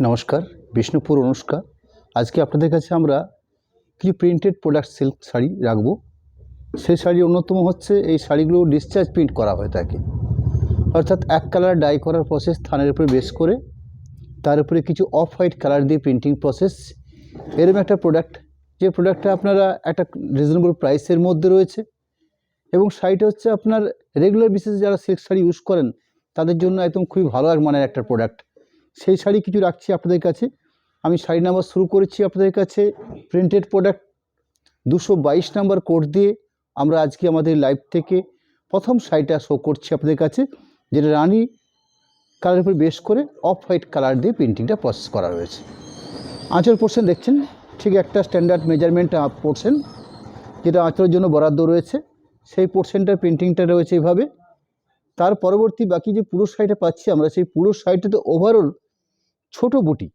নমস্কার, বিষ্ণুপুর অনুষ্কা। আজকে আপনাদের কাছে আমরা কিছু প্রিন্টেড প্রোডাক্ট সিল্ক শাড়ি রাখবো। সেই শাড়ির অন্যতম হচ্ছে এই শাড়িগুলো ডিসচার্জ প্রিন্ট করা হয়ে থাকে, অর্থাৎ এক কালার ডাই করার প্রসেস থানের উপরে বেস করে তার উপরে কিছু অফ হোয়াইট কালার দিয়ে প্রিন্টিং প্রসেস। এরকম একটা প্রোডাক্ট, যে প্রোডাক্টটা আপনারা একটা রিজনেবল প্রাইসের মধ্যে রয়েছে এবং শাড়িটা হচ্ছে আপনার রেগুলার বেসিসে যারা সিল্ক শাড়ি ইউজ করেন তাদের জন্য একদম খুবই ভালো এক মানের একটা প্রোডাক্ট। সেই শাড়ি কিছু রাখছি আপনাদের কাছে। আমি শাড়ি নাম্বার শুরু করেছি আপনাদের কাছে প্রিন্টেড প্রোডাক্ট 222 নাম্বার কোড দিয়ে। আমরা আজকে আমাদের লাইভ থেকে প্রথম শাড়িটা শো করছি আপনাদের কাছে, যেটা রানী কালারের উপর বেস করে অফ হোয়াইট কালার দিয়ে প্রিন্টিংটা প্রসেস করা রয়েছে। আঁচল পোর্শন দেখছেন ঠিক একটা স্ট্যান্ডার্ড মেজারমেন্ট পোর্শন, যেটা আঁচলের জন্য বরাদ্দ রয়েছে, সেই পোর্শনটার প্রিন্টিংটা রয়েছে এইভাবে। তার পরবর্তী বাকি যে পুরো শাড়িটা পাচ্ছি আমরা, সেই পুরো শাড়িটাতে ওভারঅল ছোট বুটি,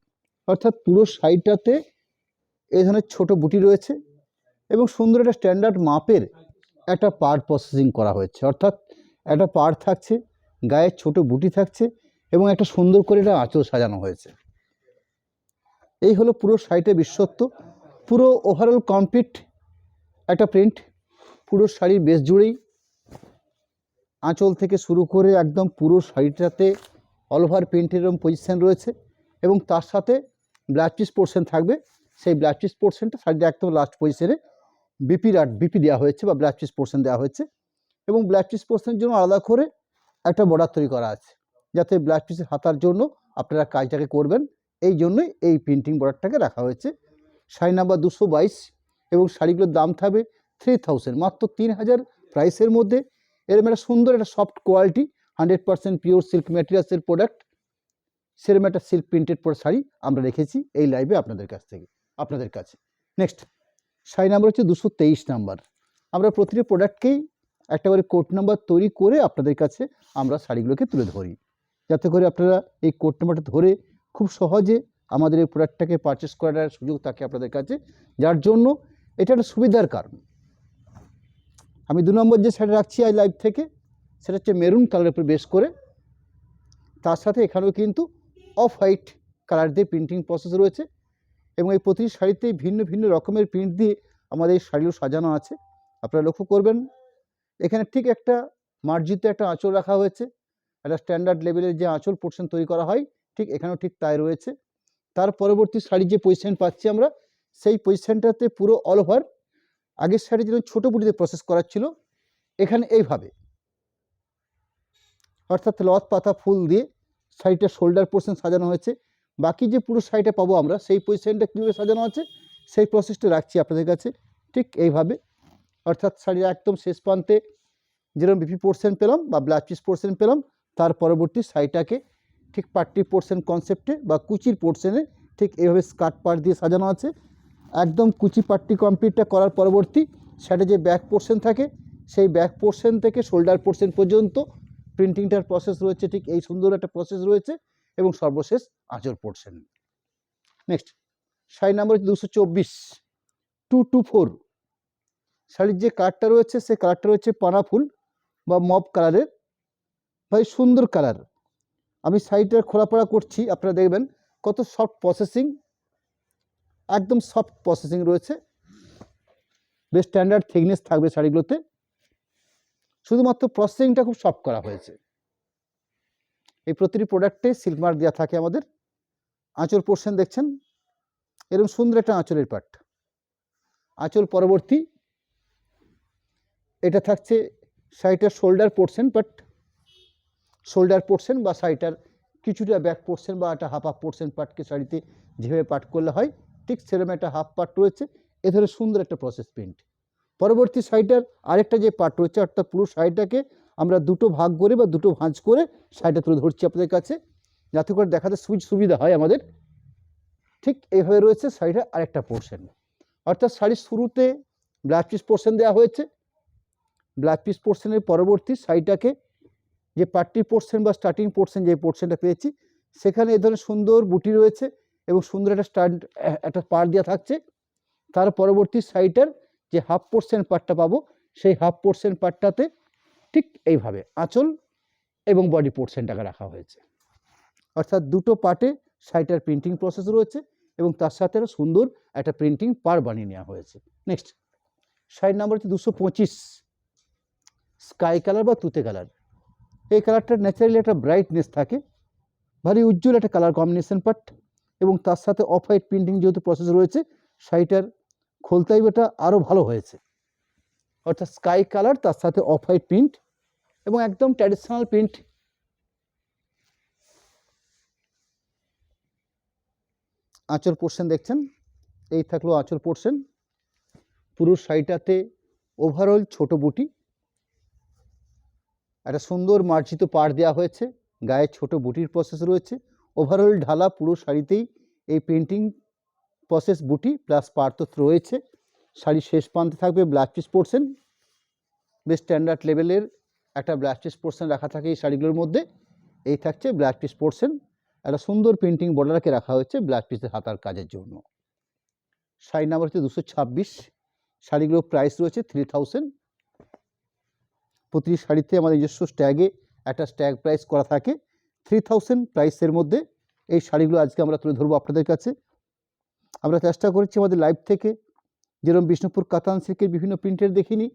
অর্থাৎ পুরো শাড়িটাতে এই ধরনের ছোট বুটি রয়েছে এবং সুন্দর একটা স্ট্যান্ডার্ড মাপের একটা পার্ট প্রসেসিং করা হয়েছে, অর্থাৎ একটা পার্ট থাকছে, গায়ে ছোট বুটি থাকছে এবং একটা সুন্দর করে একটা আঁচল সাজানো হয়েছে। এই হলো পুরো শাড়িটা বিশেষত্ব। পুরো ওভারঅল কমপ্লিট একটা প্রিন্ট পুরো শাড়ির বেস জুড়েই, আঁচল থেকে শুরু করে একদম পুরো শাড়িটাতে অল ওভার প্রিন্টের এরকম পজিশান রয়েছে এবং তার সাথে ব্লাউজ পিস পোর্শন থাকবে। সেই ব্লাউজ পিস পোর্শনটা শাড়িটা একদম লাস্ট পজিশনে বিপি দেওয়া হয়েছে বা ব্লাউজ পিস পোর্শন দেওয়া হয়েছে এবং ব্লাউজ পিস পোর্শনের জন্য আলাদা করে একটা বর্ডার তৈরি করা আছে, যাতে ব্লাউজ পিসের হাতার জন্য আপনারা কাজটাকে করবেন, এই জন্যই এই প্রিন্টিং বর্ডারটাকে রাখা হয়েছে। শাড়ি নাম্বার 222 এবং শাড়িগুলোর দাম থাকবে 3000, মাত্র 3000 প্রাইসের মধ্যে। এরকম একটা সুন্দর একটা সফট কোয়ালিটি 100% পিওর সিল্ক ম্যাটেরিয়ালসের প্রোডাক্ট, সেরকম একটা সিল্ক প্রিন্টেড শাড়ি আমরা রেখেছি এই লাইভে আপনাদের কাছে। নেক্সট শাড়ি নাম্বার হচ্ছে 223 নাম্বার। আমরা প্রতিটি প্রোডাক্টকেই একটা করে কোড নাম্বার তৈরি করে আপনাদের কাছে আমরা শাড়িগুলোকে তুলে ধরি, যাতে করে আপনারা এই কোড নাম্বারটা ধরে খুব সহজে আমাদের এই প্রোডাক্টটাকে পারচেস করার সুযোগ থাকে আপনাদের কাছে, যার জন্য এটা একটা সুবিধার কারণ। আমি 2 নম্বর যে শাড়ি রাখছি এই লাইভ থেকে, সেটা হচ্ছে মেরুন কালারের উপর বেস করে, তার সাথে এখানেও কিন্তু অফ হোয়াইট কালার দিয়ে প্রিন্টিং প্রসেস রয়েছে এবং এই প্রতিটি শাড়িতেই ভিন্ন ভিন্ন রকমের প্রিন্ট দিয়ে আমাদের এই শাড়িও সাজানো আছে। আপনারা লক্ষ্য করবেন এখানে ঠিক একটা মার্জিত একটা আঁচল রাখা হয়েছে, একটা স্ট্যান্ডার্ড লেভেলের যে আঁচল পোর্শন তৈরি করা হয় ঠিক এখানেও ঠিক তাই রয়েছে। তার পরবর্তী শাড়ির যে পজিশন পাচ্ছি আমরা, সেই পজিশনটাতে পুরো অল ওভার আগের শাড়ি যেরকম ছোটো বুটিতে প্রসেস করা ছিল, এখানে এইভাবে অর্থাৎ লত পাতা ফুল দিয়ে শাড়িটা শোল্ডার পোর্শন সাজানো হয়েছে। বাকি যে পুরো শাড়িটা পাবো আমরা, সেই পজিশনটা কীভাবে সাজানো আছে সেই প্রসেসটা রাখছি আপনাদের কাছে ঠিক এইভাবে। অর্থাৎ শাড়ির একদম শেষ প্রান্তে যেরকম বিপি পোর্শন পেলাম বা ব্লাউজ পিস পোর্শন পেলাম, তার পরবর্তী শাড়িটাকে ঠিক পাট্টি পোর্শন কনসেপ্টে বা কুচির পোর্শনে ঠিক এইভাবে স্কার্ট পার্ট দিয়ে সাজানো আছে। একদম কুচি পাট্টি কমপ্লিটটা করার পরবর্তী শাড়িতে যে ব্যাক পোর্শন থাকে, সেই ব্যাক পোর্শন থেকে শোল্ডার পোর্শন পর্যন্ত প্রিন্টিংটার প্রসেস রয়েছে, ঠিক এই সুন্দর একটা প্রসেস রয়েছে এবং সর্বশেষ আঁচল পোর্শন। নেক্সট শাড়ি নাম্বার হচ্ছে 224 224। শাড়ির যে কালারটা রয়েছে সেই কালারটা রয়েছে পানা ফুল বা মব কালারের, ভাই সুন্দর কালার। আমি শাড়িটার খোলাপড়া করছি, আপনারা দেখবেন কত সফট প্রসেসিং, একদম সফট প্রসেসিং রয়েছে, বেশ স্ট্যান্ডার্ড থিকনেস থাকবে শাড়িগুলোতে, শুধুমাত্র প্রসেসিংটা খুব সফট করা হয়েছে। এই প্রতিটি প্রোডাক্টে সিল্ক মার্ক দেওয়া থাকে আমাদের। আঁচল পোর্শন দেখছেন এরকম সুন্দর একটা আঁচলের পাট, আঁচল পরবর্তী এটা থাকছে শাড়িটার shoulder portion, but shoulder portion বা শাড়িটার কিছুটা ব্যাক পোর্শন বা একটা হাফ পোর্শন পার্টকে শাড়িতে যেভাবে পাট করলে হয় ঠিক সেরকম একটা হাফ পার্ট রয়েছে, এ ধরে সুন্দর একটা প্রসেস প্রিন্ট। পরবর্তী শাড়িটার আরেকটা যে পার্ট রয়েছে, অর্থাৎ পুরো শাড়িটাকে আমরা দুটো ভাগ করে বা দুটো ভাঁজ করে শাড়িটা তুলে ধরছি আপনাদের কাছে, যাতে করে দেখাতে সুবিধা হয় আমাদের। ঠিক এইভাবে রয়েছে শাড়িটার আরেকটা পোর্শন, অর্থাৎ শাড়ির শুরুতে ব্লাউজ পিস পোর্শন দেওয়া হয়েছে, ব্লাউজ পিস পোর্শনের পরবর্তী শাড়িটাকে যে পাট্টি পোর্শন বা স্টার্টিং পোর্শন যে পোর্শনটা পেয়েছি, সেখানে এ ধরনের সুন্দর বুটি রয়েছে এবং সুন্দর একটা পাড় দেওয়া থাকছে। তার পরবর্তী শাড়িটার যে হাফ পোর্শন পার্টটা পাবো, সেই হাফ পোর্শন পার্টটাতে ঠিক এইভাবে আঁচল এবং বডি পোর্শনটাকে রাখা হয়েছে, অর্থাৎ দুটো পার্টে শাড়িটার প্রিন্টিং প্রসেস রয়েছে এবং তার সাথে আরও সুন্দর একটা প্রিন্টিং পার বানিয়ে নেওয়া হয়েছে। নেক্সট শাড়ির নাম্বার হচ্ছে 225, স্কাই কালার বা তুতে কালার। এই কালারটার ন্যাচারালি একটা ব্রাইটনেস থাকে, ভারী উজ্জ্বল একটা কালার কম্বিনেশন পার্ট, এবং তার সাথে অফ হোয়াইট প্রিন্টিং যেহেতু প্রসেস রয়েছে, শাড়িটার খোলতাইটা আরও ভালো হয়েছে। অর্থাৎ স্কাই কালার তার সাথে অফ হোয়াইট প্রিন্ট এবং একদম ট্র্যাডিশনাল প্রিন্ট। আঁচল পোর্শন দেখছেন, এই থাকলো আঁচল পোর্শন। পুরো শাড়িটাতে ওভারঅল ছোট বুটি, একটা সুন্দর মার্জিত পাড় দেওয়া হয়েছে, গায়ে ছোট বুটির প্রসেস রয়েছে। ওভারঅল ঢালা পুরো শাড়িতেই এই প্রিন্টিং প্রসেস বুটি প্লাস পাড় তো রয়েছে। শাড়ি শেষ প্রান্তে থাকবে ব্লাউজ পিস পোর্শন, বেশ স্ট্যান্ডার্ড লেভেলের একটা ব্লাউজ পিস পোর্শন রাখা থাকে এই শাড়িগুলোর মধ্যে। এই থাকছে ব্লাউজ পিস পোর্শন, একটা সুন্দর প্রিন্টিং বর্ডারকে রাখা হয়েছে ব্লাউজ পিসের হাতার কাজের জন্য। শাড়ি নাম্বার হচ্ছে 226, শাড়িগুলোর প্রাইস রয়েছে 3000। প্রতি শাড়িতে আমাদের নিজস্ব স্ট্যাগে একটা স্ট্যাগ প্রাইস করা থাকে। 3000 প্রাইসের মধ্যে এই শাড়িগুলো আজকে আমরা তুলে ধরবো আপনাদের কাছে। আমরা চেষ্টা করেছি আমাদের লাইভ থেকে, যেরকম বিষ্ণুপুর কাতান সিল্কের বিভিন্ন প্রিন্টের দেখিনি,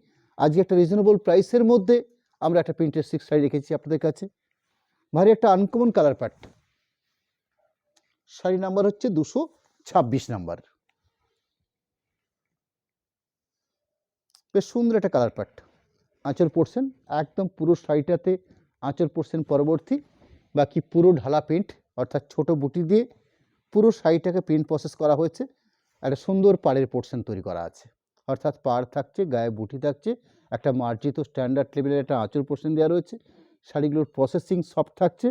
আজকে একটা রিজনেবল প্রাইসের মধ্যে আমরা একটা প্রিন্টের সিল্ক শাড়ি রেখেছি আপনাদের কাছে। ভারী একটা আনকমন কালার প্যাট। শাড়ি নাম্বার হচ্ছে 226 নাম্বার। বেশ সুন্দর একটা কালার প্যাট। আঁচল পোর্শন একদম পুরো শাড়িটাতে আঁচল পোর্শন পরবর্তী, বাকি পুরো ঢালা প্রিন্ট, অর্থাৎ ছোট বুটি দিয়ে পুরো শাড়িটাকে প্রিন্ট প্রসেস করা হয়েছে। একটা সুন্দর পাড়ের পোর্শন তৈরি করা আছে, অর্থাৎ পাড় থাকছে, গায়ে বুটি থাকছে, একটা মার্জিত স্ট্যান্ডার্ড লেভেলের একটা আঁচল পোর্শন দেওয়া রয়েছে। শাড়িগুলোর প্রসেসিং সফট থাকছে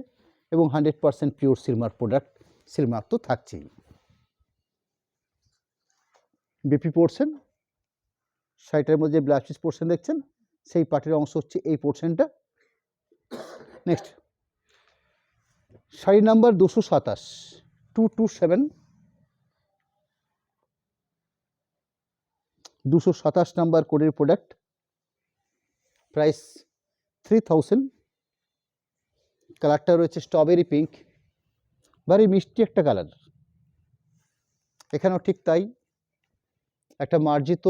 এবং 100% পিওর সিলমার্ক প্রোডাক্ট, সিলমার্ক তো থাকছেই। বিপি পোর্শন, শাড়িটার মধ্যে যে ব্লাউজ পিস পোর্শন দেখছেন সেই পাটের অংশ হচ্ছে এই পোর্শনটা। নেক্সট শাড়ি নাম্বার 227, 227, 227 নাম্বার কোডের প্রোডাক্ট, প্রাইস 3000। কালারটা রয়েছে স্ট্রবেরি পিঙ্ক, ভারী মিষ্টি একটা কালার। এখানেও ঠিক তাই, একটা মার্জিত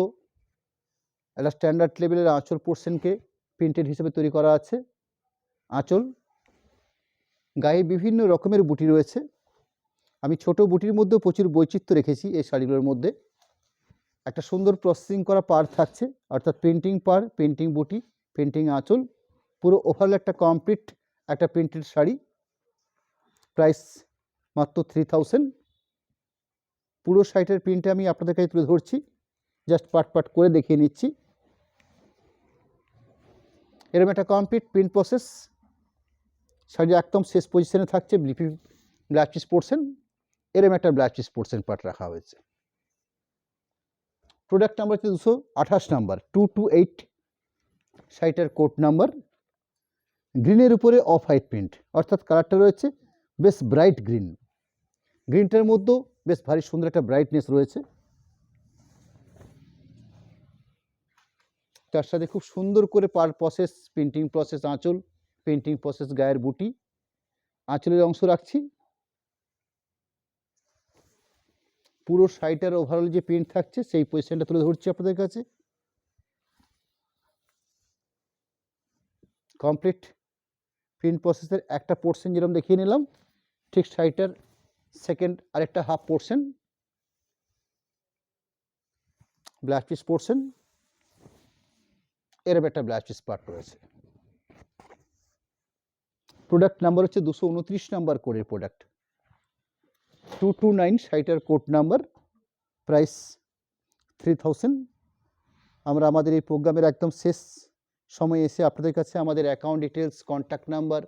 একটা স্ট্যান্ডার্ড লেভেলের আঁচল পোর্শনকে প্রিন্টেড হিসেবে তৈরি করা আছে। আঁচল, গায়ে বিভিন্ন রকমের বুটি রয়েছে। আমি ছোট বুটির মধ্যেও প্রচুর বৈচিত্র্য রেখেছি এই শাড়িগুলোর মধ্যে। একটা সুন্দর প্রসেসিং করা পাড় থাকছে, অর্থাৎ প্রিন্টিং পাড়, প্রিন্টিং বুটি, প্রিন্টিং আঁচল, পুরো ওভারঅল একটা কমপ্লিট একটা প্রিন্টেড শাড়ি। প্রাইস মাত্র 3000। পুরো শাড়িটার প্রিন্টে আমি আপনাদের কাছে তুলে ধরছি, জাস্ট পার্ট পার্ট করে দেখিয়ে নিচ্ছি। এরকম একটা কমপ্লিট প্রিন্ট প্রসেস, শাড়ি একদম শেষ পজিশনে থাকছে ব্লিপি ব্লাউজ পিস পোর্শন, এরকম একটা ব্লাউজ পিস পোর্শন পার্ট রাখা হয়েছে। প্রোডাক্ট নাম্বার হচ্ছে 228 নাম্বার, 228। শাড়িটার কোড নাম্বার, গ্রিনের উপরে অফ হোয়াইট প্রিন্ট, অর্থাৎ কালারটা রয়েছে বেশ ব্রাইট গ্রিন। গ্রিনটার মধ্যেও বেশ ভারী সুন্দর একটা ব্রাইটনেস রয়েছে। তার সাথে খুব সুন্দর করে পার প্রসেস, প্রিন্টিং প্রসেস আঁচল, প্রিন্টিং প্রসেস গায়ের বুটি, আঁচলের অংশ রাখছি। পুরো শাড়িটার ওভারঅল যে প্রিন্ট থাকছে সেই পজিশনটা তুলে ধরছি আপনাদের কাছে। কমপ্লিট প্রিন্ট প্রসেসের একটা পোর্শন যেরকম দেখিয়ে নিলাম, ঠিক শাড়িটার সেকেন্ড আরেকটা half portion blouse piece portion, এরকম একটা ব্লাউজ পিস পার্ট রয়েছে। প্রোডাক্ট নাম্বার হচ্ছে 229 নাম্বার কোডের প্রোডাক্ট, 229 শাড়িটার কোড নাম্বার, প্রাইস 3000। আমরা আমাদের এই প্রোগ্রামের একদম শেষ সময় এসে আপনাদের কাছে আমাদের অ্যাকাউন্ট ডিটেলস, কন্ট্যাক্ট নাম্বার,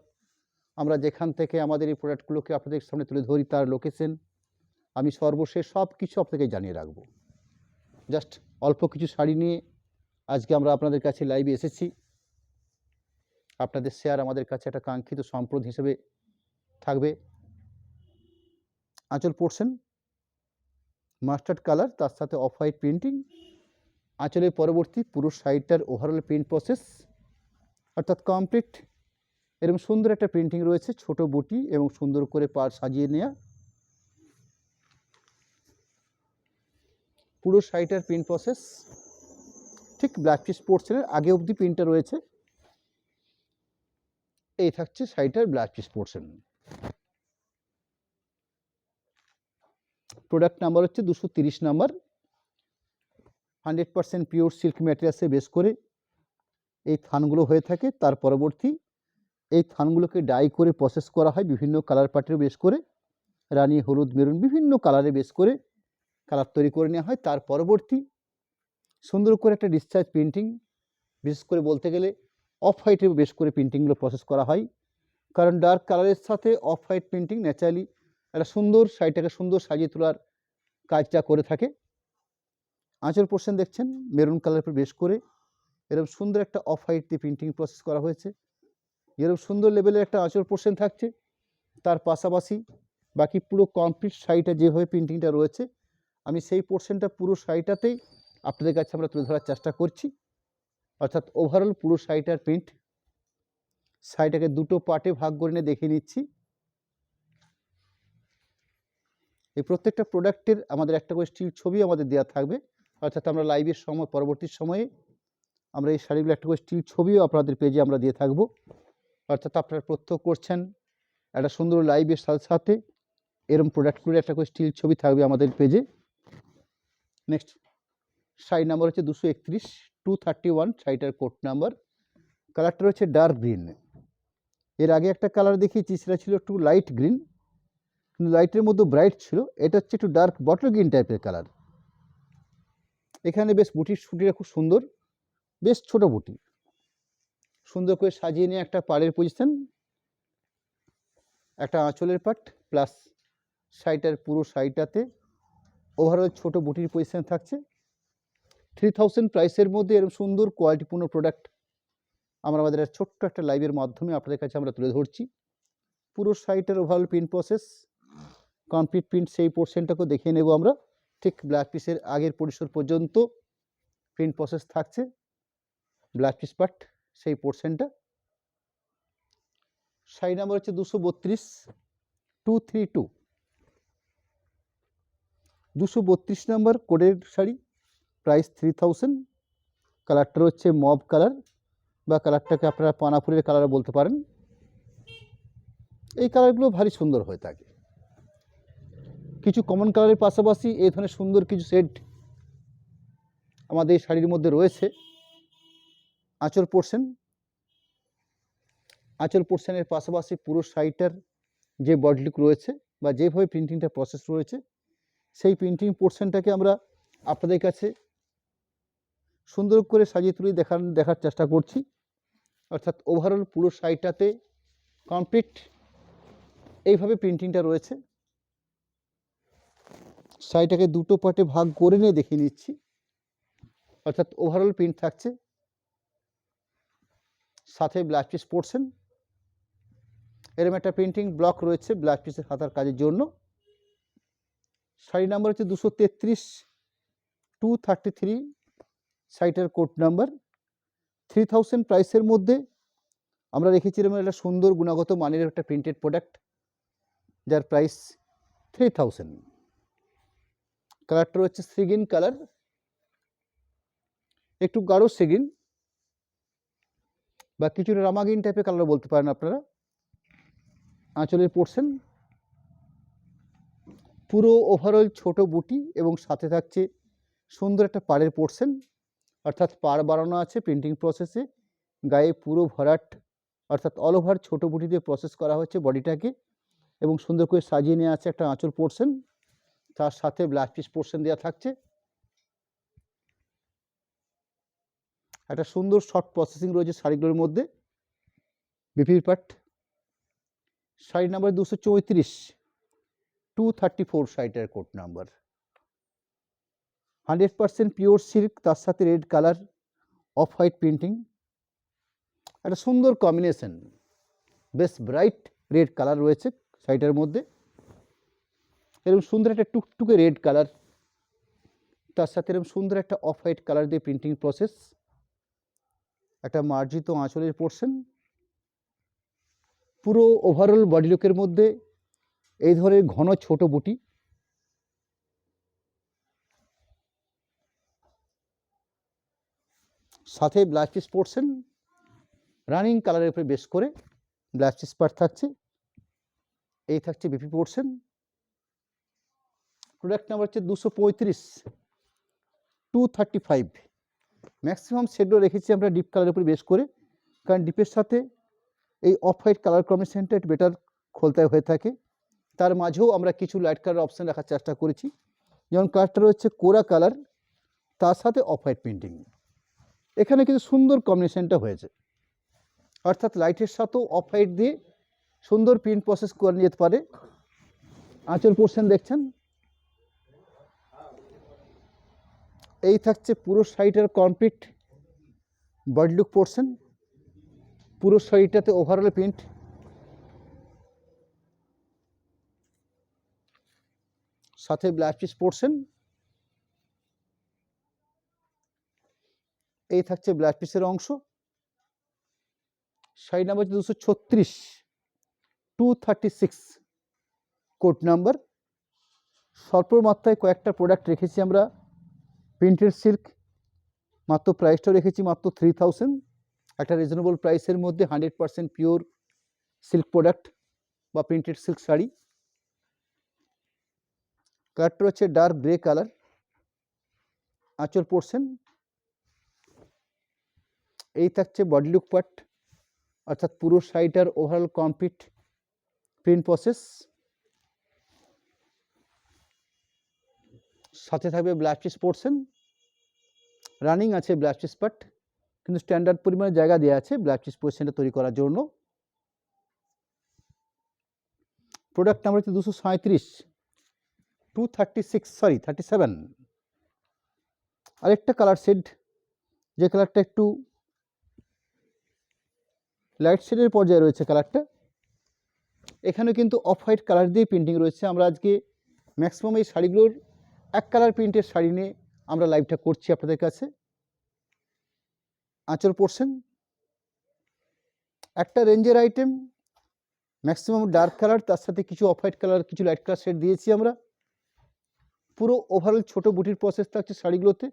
আমরা যেখান থেকে আমাদের এই প্রোডাক্টগুলোকে আপনাদের সামনে তুলে ধরি তার লোকেশন, আমি সর্বশেষ সব কিছু আপনাকে জানিয়ে রাখবো। জাস্ট অল্প কিছু শাড়ি নিয়ে আজকে আমরা আপনাদের কাছে লাইভে এসেছি। আপনাদের শেয়ার আমাদের কাছে একটা কাঙ্ক্ষিত সম্পদ হিসেবে থাকবে। আঁচল পোর্শন মাস্টার্ড কালার, তার সাথে অফ হোয়াইট প্রিন্টিং, আঁচলের পরবর্তী পুরো শাড়িটার ওভারঅল প্রিন্ট প্রসেস, অর্থাৎ কমপ্লিট এরকম সুন্দর একটা প্রিন্টিং রয়েছে, ছোট বুটি এবং সুন্দর করে পাড় সাজিয়ে নেওয়া। পুরো শাড়িটার প্রিন্ট প্রসেস ঠিক ব্ল্যাক পিস পোর্শনের আগে অবধি প্রিন্টটা রয়েছে। এই থাকছে শাড়িটার black piece portion. Product number হচ্ছে 230 নাম্বার। 100% পিওর সিল্ক ম্যাটেরিয়ালসে বেস করে এই থানগুলো হয়ে থাকে। তার পরবর্তী এই থানগুলোকে ডাই করে প্রসেস করা হয় বিভিন্ন কালার প্যাটার্নে বেস করে, রানী, হলুদ, মেরুন বিভিন্ন কালারে বেস করে কালার তৈরি করে নেওয়া হয়। তার পরবর্তী সুন্দর করে একটা ডিসচার্জ প্রিন্টিং, বিশেষ করে বলতে গেলে অফ হোয়াইটে বেস করে প্রিন্টিংগুলো প্রসেস করা হয়। কারণ ডার্ক কালারের সাথে অফ হোয়াইট প্রিন্টিং ন্যাচারালি একটা সুন্দর শাড়িটাকে সুন্দর সাজিয়ে তোলার কাজটা করে থাকে। আঁচল পোর্শন দেখছেন মেরুন কালারের উপর বেস করে এরকম সুন্দর একটা অফ হোয়াইট দিয়ে প্রিন্টিং প্রসেস করা হয়েছে। এরকম সুন্দর লেভেলের একটা আঁচল পোর্শন থাকছে। তার পাশাপাশি বাকি পুরো কমপ্লিট শাড়িটা যেভাবে প্রিন্টিংটা রয়েছে আমি সেই পোর্শনটা পুরো শাড়িটাতেই আপনাদের কাছে আমরা তুলে ধরার চেষ্টা করছি। অর্থাৎ ওভারঅল পুরো শাড়িটার প্রিন্ট। শাড়িটাকে দুটো পার্টে ভাগ করে নিয়ে দেখিয়ে নিচ্ছি। এই প্রত্যেকটা প্রোডাক্টের আমাদের একটা করে স্টিল ছবি আমাদের দেওয়া থাকবে। অর্থাৎ আমরা লাইভের সময় পরবর্তী সময়ে আমরা এই শাড়িগুলো একটা করে স্টিল ছবিও আপনাদের পেজে আমরা দিয়ে থাকবো। অর্থাৎ আপনারা প্রত্যক্ষ করছেন একটা সুন্দর লাইভের সাথে সাথে এরকম প্রোডাক্টগুলোর একটা করে স্টিল ছবি থাকবে আমাদের পেজে। নেক্সট শাড়ি নাম্বার হচ্ছে 231, 231 শাড়িটার কোড নাম্বার। কালারটা রয়েছে ডার্ক গ্রিন। এর আগে একটা কালার দেখিয়েছি সেটা ছিল একটু লাইট গ্রিন, কিন্তু লাইটের মধ্যে ব্রাইট ছিল। এটা হচ্ছে একটু ডার্ক বটল গ্রিন টাইপের কালার। এখানে বেশ বুটির শুটিটা খুব সুন্দর, বেশ ছোট বুটি, সুন্দর করে সাজিয়ে নিয়ে একটা পাড়ের পজিশন, একটা আঁচলের পাট প্লাস শাড়িটার পুরো শাড়িটাতে ওভারঅল ছোট বুটির পজিশন থাকছে। 3000 প্রাইসের মধ্যে এরকম সুন্দর কোয়ালিটিপূর্ণ প্রোডাক্ট আমরা আমাদের ছোট্ট একটা লাইভের মাধ্যমে আপনাদের কাছে আমরা তুলে ধরছি। পুরো শাড়িটার overall print process complete print সেই পোর্শনটাকেও দেখিয়ে নেব আমরা। ঠিক ব্ল্যাক পিসের আগের পরিসর পর্যন্ত প্রিন্ট প্রসেস থাকছে। ব্ল্যাক পিস পার্ট সেই পোর্শনটা। শাড়ি নাম্বার হচ্ছে 232, 232, 232 নাম্বার কোডের শাড়ি। প্রাইস 3000। কালারটা হচ্ছে মভ কালার বা কালারটাকে আপনারা পানাফুলের কালার বলতে পারেন। এই কালারগুলো ভারী সুন্দর হয়ে থাকে। কিছু কমন কালারের পাশাপাশি এই ধরনের সুন্দর কিছু শেড আমাদের এই শাড়ির মধ্যে রয়েছে। আঁচল পোর্শন, আঁচল পোর্শনের পাশাপাশি পুরো শাড়িটার যে বডি লুক রয়েছে বা যেভাবে প্রিন্টিংটা প্রসেস রয়েছে সেই প্রিন্টিং পোর্শনটাকে আমরা আপনাদের কাছে সুন্দর করে সাজিয়ে তুলে দেখার চেষ্টা করছি। অর্থাৎ ওভারঅল পুরো শাড়িটাতে কমপ্লিট এইভাবে প্রিন্টিংটা রয়েছে। শাড়িটাকে দুটো পার্টে ভাগ করে নিয়ে দেখিয়ে নিচ্ছি। অর্থাৎ ওভারঅল প্রিন্ট থাকছে, সাথে ব্ল্যাক পিস পোর্শন। এরকম একটা প্রিন্টিং ব্লক রয়েছে ব্ল্যাক পিসের হাতার কাজের জন্য। শাড়ি নাম্বার হচ্ছে 233, 233 শাড়িটার কোড নাম্বার। 3000 প্রাইসের মধ্যে আমরা রেখেছিলাম একটা সুন্দর গুণগত মানের একটা প্রিন্টেড প্রোডাক্ট যার প্রাইস 3000। কালারটা হচ্ছে সিগিন কালার, একটু গাঢ় সিগিন বা কিছুটা রামাগিন টাইপের কালার বলতে পারেন আপনারা। আঁচলের পোর্শন পুরো ওভারঅল ছোট বুটি এবং সাথে থাকছে সুন্দর একটা পাড়ের পোর্শন। অর্থাৎ পাড় বাড়ানো আছে প্রিন্টিং প্রসেসে, গায়ে পুরো ভরাট অর্থাৎ অল ওভার ছোট বুটি দিয়ে প্রসেস করা হচ্ছে বডিটাকে এবং সুন্দর করে সাজিয়ে নেওয়া আছে একটা আঁচল পোর্শন। তার সাথে ব্ল্যাক পিস পোর্শন দেওয়া থাকছে। একটা সুন্দর শর্ট প্রসেসিং রয়েছে শাড়িগুলোর মধ্যে। বিপির পাট শাড়ি নাম্বার 234, 234 শাড়িটার কোড নাম্বার। 100% পিওর সিল্ক, তার সাথে red colour off white printing, একটা সুন্দর কম্বিনেশন, বেশ ব্রাইট রেড কালার রয়েছে শাড়িটার মধ্যে। এরকম সুন্দর একটা টুকটুকে রেড কালার, তার সাথে এরকম সুন্দর একটা অফ হোয়াইট কালার দিয়ে প্রিন্টিং প্রসেস। একটা মার্জিত আঁচলের পোর্শন। পুরো ওভারঅল বডি লুকের মধ্যে এই ধরনের ঘন ছোট বুটি, সাথে ব্লাউজ পিস পোর্শন রানিং কালারের উপরে বেশ করে ব্লাউজ পিস পার্ট থাকছে। এই থাকছে বিপি পোর্শন। প্রোডাক্ট নাম্বার হচ্ছে 235, 235। ম্যাক্সিমাম শেডও রেখেছি আমরা ডিপ কালারের উপরে বেশ করে, কারণ ডিপের সাথে এই অফ হোয়াইট কালার কম্বিনেশনটা একটু বেটার খোলতায় হয়ে থাকে। তার মাঝেও আমরা কিছু লাইট কালার অপশান রাখার চেষ্টা করেছি, যেমন কালারটা রয়েছে কোরা কালার, তার সাথে অফ হোয়াইট প্রিন্টিং। এখানে কিন্তু সুন্দর কম্বিনেশনটা হয়েছে, অর্থাৎ লাইটের সাথেও অফ হোয়াইট দিয়ে সুন্দর প্রিন্ট প্রসেস করে নিতে পারে। আঁচল পোর্শন দেখছেন, এই থাকছে পুরো শাড়িটার কমপ্লিট বডি লুক পোর্শন। পুরো শাড়িটাতে ওভারঅল প্রিন্ট, সাথে ব্লাউজ পিস পোর্শন। এই থাকছে ব্লাউজ পিসের অংশ। Sari number 236, 236 code number. স্বল্প মাত্রায় কয়েকটা প্রোডাক্ট রেখেছি আমরা প্রিন্টেড সিল্ক, মাত্র প্রাইসটাও রেখেছি মাত্র 3000। একটা রিজনেবল প্রাইসের মধ্যে 100% পিওর সিল্ক প্রোডাক্ট বা প্রিন্টেড সিল্ক শাড়ি। কালারটা হচ্ছে ডার্ক গ্রে কালার। আঁচল পোর্শন, এই থাকছে বডি লুক পার্ট, অর্থাৎ পুরো শাড়িটার ওভারঅল কমপ্লিট প্রিন্ট প্রসেস। সাথে থাকবে ব্লাউজ পিস পোর্শন। রানিং আছে ব্লাউজ পিস পার্ট, কিন্তু স্ট্যান্ডার্ড পরিমাণে জায়গা দেওয়া আছে ব্লাউজ পিস পোর্শনটা তৈরি করার জন্য। প্রোডাক্ট নাম্বার হচ্ছে 237, 236, 37। আরেকটা কালার শেড, যে কালারটা একটু লাইট শেডের পর্যায়ে রয়েছে কালারটা। এখানে কিন্তু অফ হোয়াইট কালার দিয়ে প্রিন্টিং রয়েছে। আমরা আজকে ম্যাক্সিমাম এই শাড়িগুলোর এক কালার প্রিন্টের শাড়ি নিয়ে আমরা লাইভটা করছি আপনাদের কাছে। আঁচল পোর্শন একটা রেঞ্জের আইটেম, ম্যাক্সিমাম ডার্ক কালার, তার সাথে কিছু অফ হোয়াইট কালার, কিছু লাইট কালার শেড দিয়েছি আমরা। পুরো ওভারঅল ছোটো বুটির প্রসেস থাকছে শাড়িগুলোতে,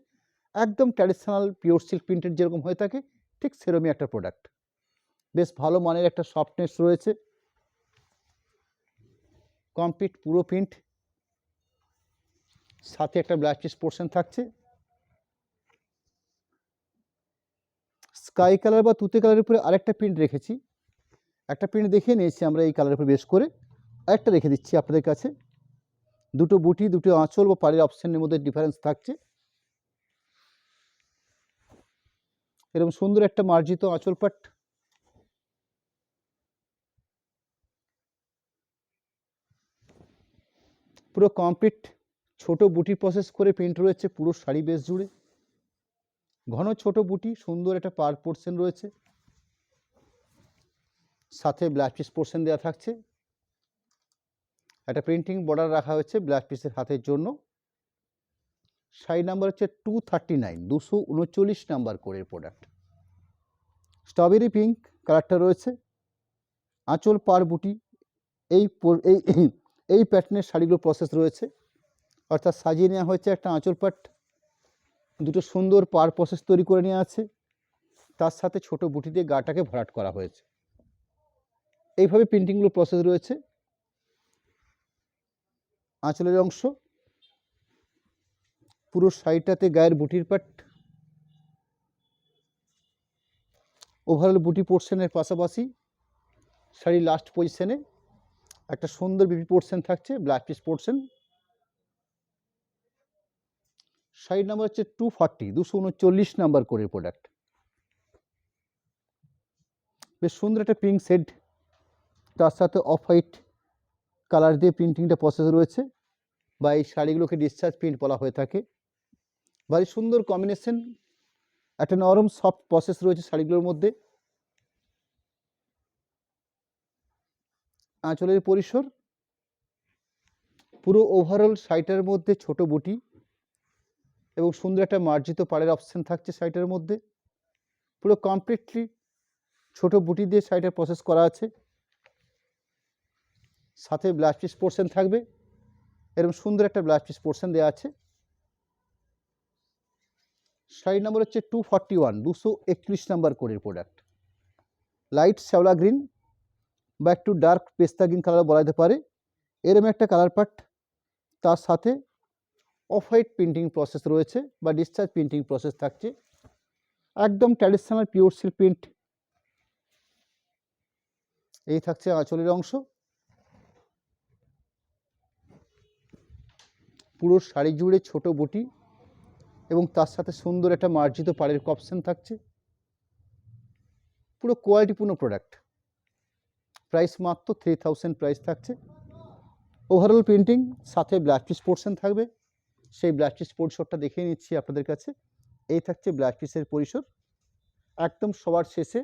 একদম ট্র্যাডিশনাল পিওর সিল্ক প্রিন্টেড যেরকম হয়ে থাকে ঠিক সেরকমই একটা প্রোডাক্ট। বেশ ভালো মানের একটা সফটনেস রয়েছে, কমপ্লিট পুরো প্রিন্ট, সাথে একটা ব্লাউজ পিস পোর্শন থাকছে। স্কাই কালার বা তুতে কালারের উপরে আরেকটা প্রিন্ট রেখেছি, একটা প্রিন্ট দেখিয়ে নিয়েছি আমরা এই কালারের উপরে বেশ করে, আরেকটা রেখে দিচ্ছি আপনাদের কাছে। দুটো বুটি, দুটো আঁচল বা পাড়ের অপশানের মধ্যে ডিফারেন্স থাকছে। এরকম সুন্দর একটা মার্জিত আঁচল পাট, পুরো কমপ্লিট ছোট বুটি প্রসেস করে প্রিন্ট রয়েছে পুরো শাড়ি বেস জুড়ে। ঘন ছোট বুটি, সুন্দর একটা পার পোর্শন রয়েছে, সাথে ব্লাউজ পিস পোর্শন দেওয়া থাকছে। একটা প্রিন্টিং বর্ডার রাখা হয়েছে ব্লাউজ পিসের হাতের জন্য। শাড়ি নাম্বার হচ্ছে 239, 239 নাম্বার কোডের প্রোডাক্ট। স্ট্রবেরি পিঙ্ক কালারটা রয়েছে। আঁচল পার বুটি, এই এই প্যাটার্নের শাড়িগুলো প্রসেস রয়েছে, অর্থাৎ সাজিয়ে নেওয়া হয়েছে একটা আঁচল পাট, দুটো সুন্দর পার প্রসেস তৈরি করে নেওয়া আছে, তার সাথে ছোট বুটি দিয়ে গাটাকে ভরাট করা হয়েছে। এইভাবে প্রিন্টিংগুলো প্রসেস রয়েছে। আঁচলের অংশ, পুরো শাড়িটাতে গায়ের বুটির পাট, ওভারঅল বুটি পোর্শনের পাশাপাশি শাড়ির লাস্ট পজিশনে একটা সুন্দর বিপি পোর্শন থাকছে, ব্লাউজ পিস পোর্শন। শাড়ির নাম্বার হচ্ছে 240, 239 নাম্বার কোডের প্রোডাক্ট। বেশ সুন্দর একটা পিঙ্ক শেড, তার সাথে অফ হোয়াইট কালার দিয়ে প্রিন্টিংটা প্রসেস রয়েছে, বা এই শাড়িগুলোকে ডিসচার্জ প্রিন্ট বলা হয়ে থাকে। ভারী সুন্দর কম্বিনেশন, একটা নরম সফট প্রসেস রয়েছে শাড়িগুলোর মধ্যে। আঁচলের পরিসর, পুরো ওভারঅল শাড়িটার মধ্যে ছোট বুটি এবং সুন্দর একটা মার্জিত পাড়ের অপশান থাকছে শাড়িটার মধ্যে। পুরো কমপ্লিটলি ছোট বুটি দিয়ে শাড়িটা প্রসেস করা আছে, সাথে ব্লাউজ পিস পোর্শন থাকবে। এরকম সুন্দর একটা ব্লাউজ পিস পোর্শন দেওয়া আছে। শাড়ি নাম্বার হচ্ছে 241, 231 নাম্বার কোডের প্রোডাক্ট। লাইট শ্যাওলা গ্রিন বা একটু ডার্ক পেস্তা গ্রিন কালার বলা যেতে পারে, এরম একটা কালার পার্ট। তার সাথে অফ হোয়াইট প্রিন্টিং প্রসেস রয়েছে বা ডিসচার্জ প্রিন্টিং প্রসেস থাকছে। একদম ট্র্যাডিশনাল পিওর সিল্ক প্রিন্ট। এই থাকছে আঁচলের অংশ। পুরো শাড়ি জুড়ে ছোট বুটি এবং তার সাথে সুন্দর একটা মার্জিত পাড়ের অপশন থাকছে। পুরো কোয়ালিটিপূর্ণ প্রোডাক্ট। প্রাইস মাত্র 3000 প্রাইস থাকছে। ওভারঅল প্রিন্টিং, সাথে ব্লাউজ পিস পোর্শন থাকবে। সেই ব্লাউজ পিস পোর্শনটা দেখিয়ে নিচ্ছি আপনাদের কাছে। এই থাকছে ব্লাউজ পিসের পরিসর। একদম সবার শেষে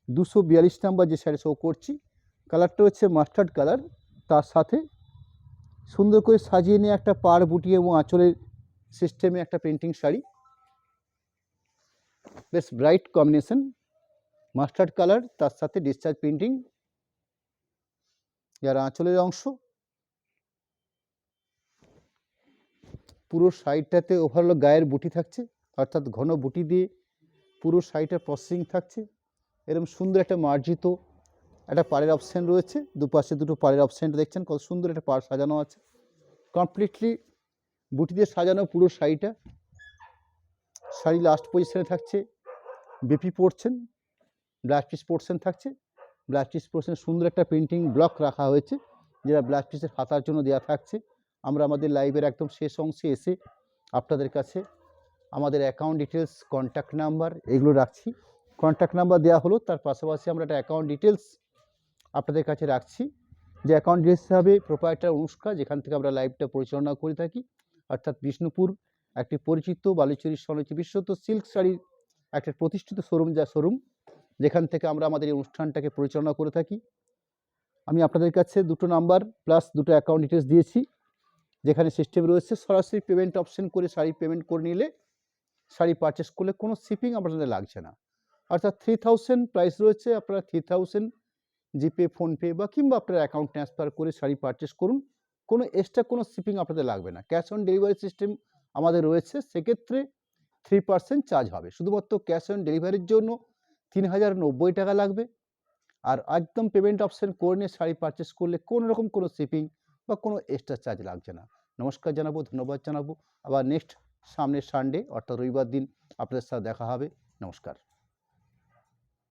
242 নাম্বার যে শাড়ি শো করছি, কালারটা হচ্ছে মাস্টার্ড কালার। তার সাথে সুন্দর করে সাজিয়ে নিয়ে একটা পাড় বুটি এবং আঁচলের সিস্টেমে একটা প্রিন্টিং শাড়ি। বেশ ব্রাইট কম্বিনেশন, মাস্টার্ড কালার তার সাথে ডিসচার্জ প্রিন্টিং। যার আঁচলের অংশ, পুরো শাড়িটাতে ওভারঅল গায়ের বুটি থাকছে, অর্থাৎ ঘন বুটি দিয়ে পুরো শাড়িটার প্রসেসিং থাকছে। এরকম সুন্দর একটা মার্জিত একটা পাড়ের অপশান রয়েছে। দুপাশে দুটো পাড়ের অপশানটা দেখছেন, কত সুন্দর একটা পাড় সাজানো আছে। কমপ্লিটলি বুটি দিয়ে সাজানো পুরো শাড়িটা। শাড়ি লাস্ট পজিশনে থাকছে বেপি পোর্শন, ব্লাউজ পিস পোর্শন থাকছে। ব্লাউজ পিস পোর্শনে সুন্দর একটা প্রিন্টিং ব্লক রাখা হয়েছে, যেটা ব্লাউজ পিসের হাতার জন্য দেওয়া থাকছে। আমরা আমাদের লাইভের একদম শেষ অংশে এসে আপনাদের কাছে আমাদের অ্যাকাউন্ট ডিটেলস, কন্ট্যাক্ট নাম্বার এগুলো রাখছি। কন্ট্যাক্ট নাম্বার দেওয়া হলো, তার পাশাপাশি আমরা একটা অ্যাকাউন্ট ডিটেলস আপনাদের কাছে রাখছি। যে অ্যাকাউন্ট ডিটেলস হবে প্রোপাইটার অনুষ্কা, যেখান থেকে আমরা লাইভটা পরিচালনা করে থাকি। অর্থাৎ বিষ্ণুপুর একটি পরিচিত বালুচরী সনচি বিশ্বত সিল্ক শাড়ির একটা প্রতিষ্ঠিত শোরুম, যা শোরুম যেখান থেকে আমরা আমাদের এই অনুষ্ঠানটাকে পরিচালনা করে থাকি। আমি আপনাদের কাছে দুটো নাম্বার প্লাস দুটো অ্যাকাউন্ট ডিটেলস দিয়েছি, যেখানে সিস্টেম রয়েছে সরাসরি পেমেন্ট অপশন করে শাড়ি পেমেন্ট করে নিলে, শাড়ি পারচেস করলে কোনো শিপিং আপনাদের লাগছে না। অর্থাৎ 3000 প্রাইস রয়েছে, আপনারা 3000 জিপে, ফোনপে বা কিংবা আপনার অ্যাকাউন্ট ট্রান্সফার করে শাড়ি পারচেস করুন। কোনো এক্সট্রা কোনো শিপিং আপনাদের লাগবে না। ক্যাশ অন ডেলিভারি সিস্টেম আমাদের রয়েছে, সেক্ষেত্রে 3% চার্জ হবে। শুধুমাত্র ক্যাশ অন ডেলিভারির জন্য 3090 টাকা লাগবে। আর একদম পেমেন্ট অপশন করে নিয়ে শাড়ি পারচেস করলে কোনো রকম কোনো শিপিং বা কোনো এক্সট্রা চার্জ লাগছে না। নমস্কার জানাবো, ধন্যবাদ জানাবো। আবার নেক্সট সামনের সানডে অর্থাৎ রবিবার দিন আপনাদের সাথে দেখা হবে। নমস্কার।